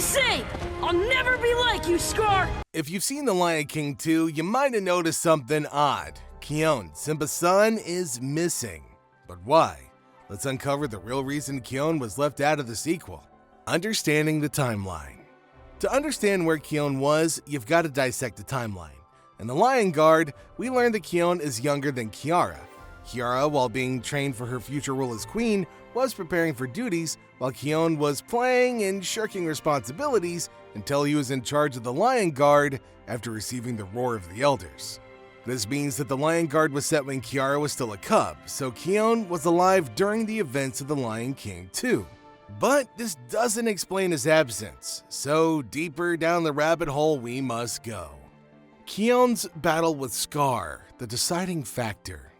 to say, I'll never be like you, Scar! If you've seen The Lion King 2, you might have noticed something odd. Kion, Simba's son, is missing. But why? Let's uncover the real reason Kion was left out of the sequel. Understanding the timeline. To understand where Kion was, you've got to dissect the timeline. In The Lion Guard, we learned that Kion is younger than Kiara. Kiara, while being trained for her future role as queen, was preparing for duties, while Kion was playing and shirking responsibilities until he was in charge of the Lion Guard after receiving the Roar of the Elders. This means that the Lion Guard was set when Kiara was still a cub, so Kion was alive during the events of The Lion King 2. But this doesn't explain his absence, so deeper down the rabbit hole we must go. Kion's battle with Scar, the deciding factor.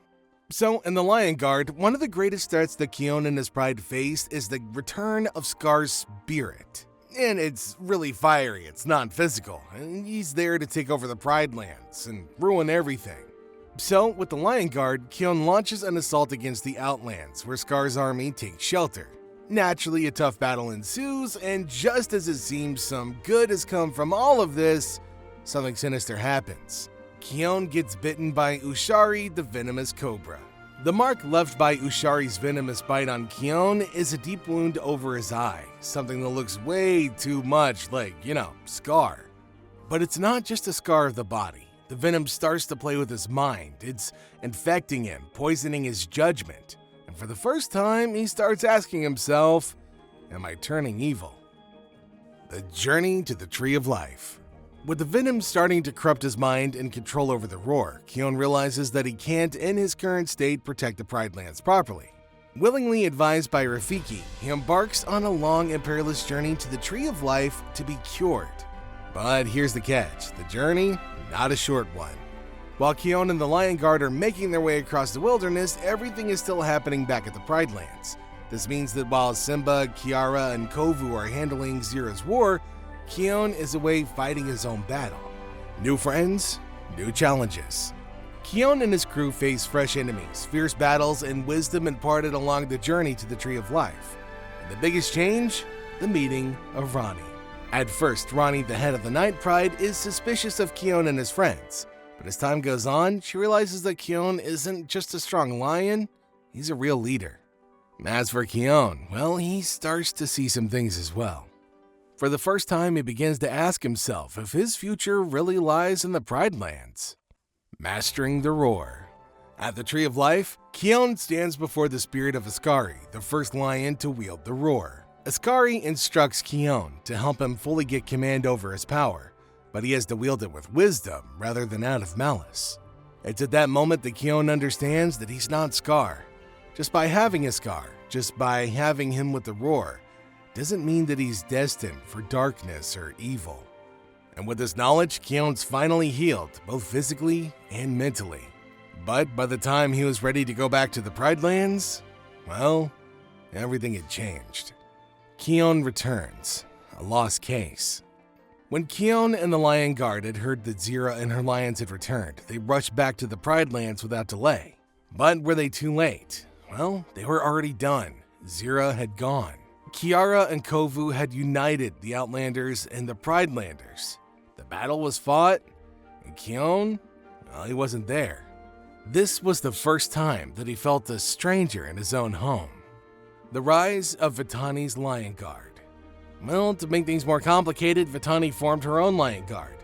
So, in The Lion Guard, one of the greatest threats that Kion and his pride face is the return of Scar's spirit. And it's really fiery, it's non-physical, and he's there to take over the Pride Lands and ruin everything. So, with the Lion Guard, Kion launches an assault against the Outlands, where Scar's army takes shelter. Naturally, a tough battle ensues, and just as it seems some good has come from all of this, something sinister happens. Kion gets bitten by Ushari, the venomous cobra. The mark left by Ushari's venomous bite on Kion is a deep wound over his eye, something that looks way too much like, Scar. But it's not just a scar of the body. The venom starts to play with his mind. It's infecting him, poisoning his judgment. And for the first time, he starts asking himself, am I turning evil? The journey to the Tree of Life. With the venom starting to corrupt his mind and control over the Roar, Kion realizes that he can't, in his current state, protect the Pride Lands properly. Willingly advised by Rafiki, he embarks on a long and perilous journey to the Tree of Life to be cured. But here's the catch, the journey, not a short one. While Kion and the Lion Guard are making their way across the wilderness, everything is still happening back at the Pride Lands. This means that while Simba, Kiara, and Kovu are handling Zira's war, Kion is away fighting his own battle. New friends, new challenges. Kion and his crew face fresh enemies, fierce battles, and wisdom imparted along the journey to the Tree of Life. And the biggest change? The meeting of Rani. At first, Rani, the head of the Night Pride, is suspicious of Kion and his friends. But as time goes on, she realizes that Kion isn't just a strong lion, he's a real leader. As for Kion, well, he starts to see some things as well. For the first time, he begins to ask himself if his future really lies in the Pride Lands. Mastering the Roar. At the Tree of Life, Kion stands before the spirit of Askari, the first lion to wield the Roar. Askari instructs Kion to help him fully get command over his power, but he has to wield it with wisdom rather than out of malice. It's at that moment that Kion understands that he's not Scar. Just by having a Scar, just by having him with the Roar, doesn't mean that he's destined for darkness or evil. And with this knowledge, Kion's finally healed, both physically and mentally. But by the time he was ready to go back to the Pride Lands, well, everything had changed. Kion returns, a lost case. When Kion and the Lion Guard had heard that Zira and her lions had returned, they rushed back to the Pride Lands without delay. But were they too late? Well, they were already done. Zira had gone. Kiara and Kovu had united the Outlanders and the Pride Landers. The battle was fought, and Kion, well, he wasn't there. This was the first time that he felt a stranger in his own home. The rise of Vitani's Lion Guard. Well, to make things more complicated, Vitani formed her own Lion Guard.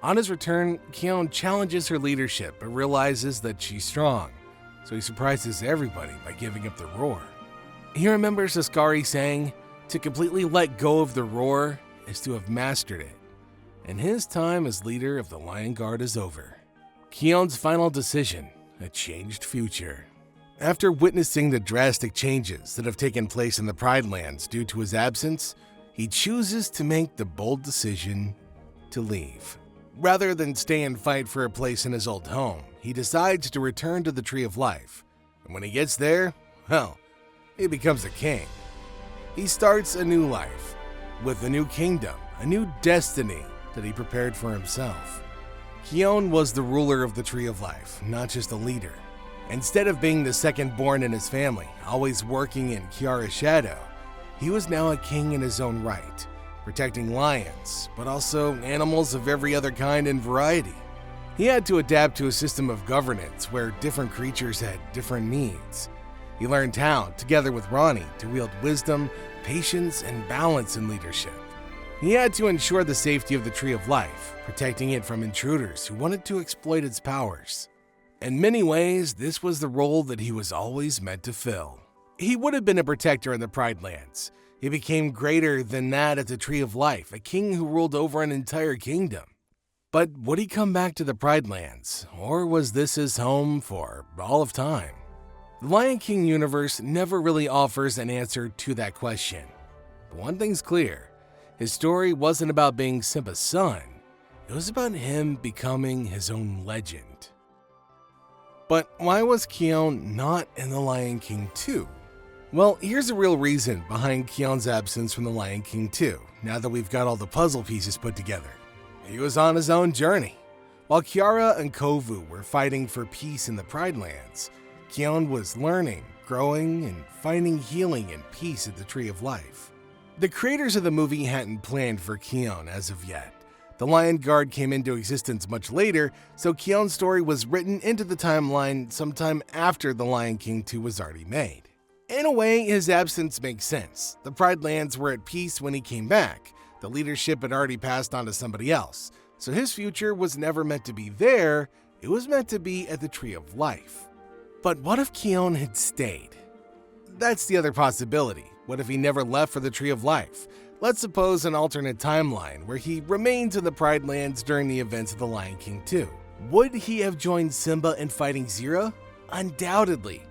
On his return, Kion challenges her leadership but realizes that she's strong, so he surprises everybody by giving up the Roar. He remembers Askari saying, to completely let go of the Roar is to have mastered it, and his time as leader of the Lion Guard is over. Kion's final decision, a changed future. After witnessing the drastic changes that have taken place in the Pride Lands due to his absence, he chooses to make the bold decision to leave. Rather than stay and fight for a place in his old home, he decides to return to the Tree of Life, and when he gets there, well, he becomes a king. He starts a new life, with a new kingdom, a new destiny that he prepared for himself. Kion was the ruler of the Tree of Life, not just a leader. Instead of being the second born in his family, always working in Kiara's shadow, he was now a king in his own right, protecting lions, but also animals of every other kind and variety. He had to adapt to a system of governance where different creatures had different needs. He learned how, together with Ronnie, to wield wisdom, patience, and balance in leadership. He had to ensure the safety of the Tree of Life, protecting it from intruders who wanted to exploit its powers. In many ways, this was the role that he was always meant to fill. He would have been a protector in the Pride Lands. He became greater than that at the Tree of Life, a king who ruled over an entire kingdom. But would he come back to the Pride Lands, or was this his home for all of time? The Lion King universe never really offers an answer to that question. But one thing's clear, his story wasn't about being Simba's son, it was about him becoming his own legend. But why was Kion not in The Lion King 2? Well, here's the real reason behind Kion's absence from The Lion King 2, now that we've got all the puzzle pieces put together. He was on his own journey. While Kiara and Kovu were fighting for peace in the Pride Lands, Kion was learning, growing, and finding healing and peace at the Tree of Life. The creators of the movie hadn't planned for Kion as of yet. The Lion Guard came into existence much later, so Kion's story was written into the timeline sometime after The Lion King 2 was already made. In a way, his absence makes sense. The Pride Lands were at peace when he came back. The leadership had already passed on to somebody else, so his future was never meant to be there, it was meant to be at the Tree of Life. But what if Kion had stayed? That's the other possibility. What if he never left for the Tree of Life? Let's suppose an alternate timeline where he remains in the Pride Lands during the events of The Lion King 2. Would he have joined Simba in fighting Zira? Undoubtedly.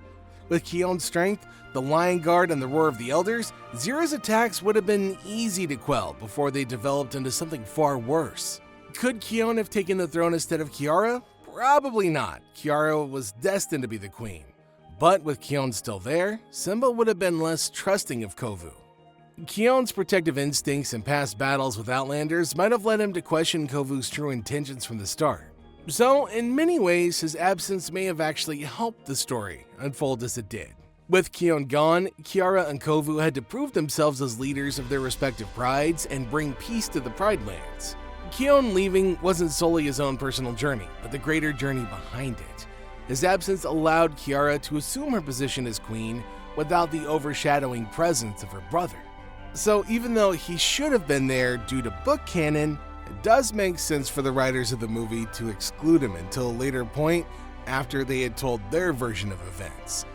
With Kion's strength, the Lion Guard, and the Roar of the Elders, Zira's attacks would have been easy to quell before they developed into something far worse. Could Kion have taken the throne instead of Kiara? Probably not. Kiara was destined to be the queen. But with Kion still there, Simba would have been less trusting of Kovu. Kion's protective instincts and past battles with Outlanders might have led him to question Kovu's true intentions from the start. So, in many ways, his absence may have actually helped the story unfold as it did. With Kion gone, Kiara and Kovu had to prove themselves as leaders of their respective prides and bring peace to the Pride Lands. Kion leaving wasn't solely his own personal journey, but the greater journey behind it. His absence allowed Kiara to assume her position as queen without the overshadowing presence of her brother. So even though he should have been there due to book canon, it does make sense for the writers of the movie to exclude him until a later point after they had told their version of events.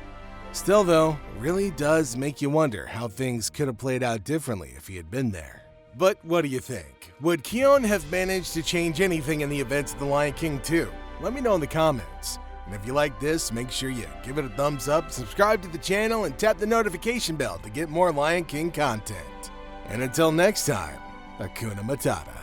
Still though, it really does make you wonder how things could have played out differently if he had been there. But what do you think? Would Kion have managed to change anything in the events of The Lion King 2? Let me know in the comments. And if you like this, make sure you give it a thumbs up, subscribe to the channel, and tap the notification bell to get more Lion King content. And until next time, Hakuna Matata.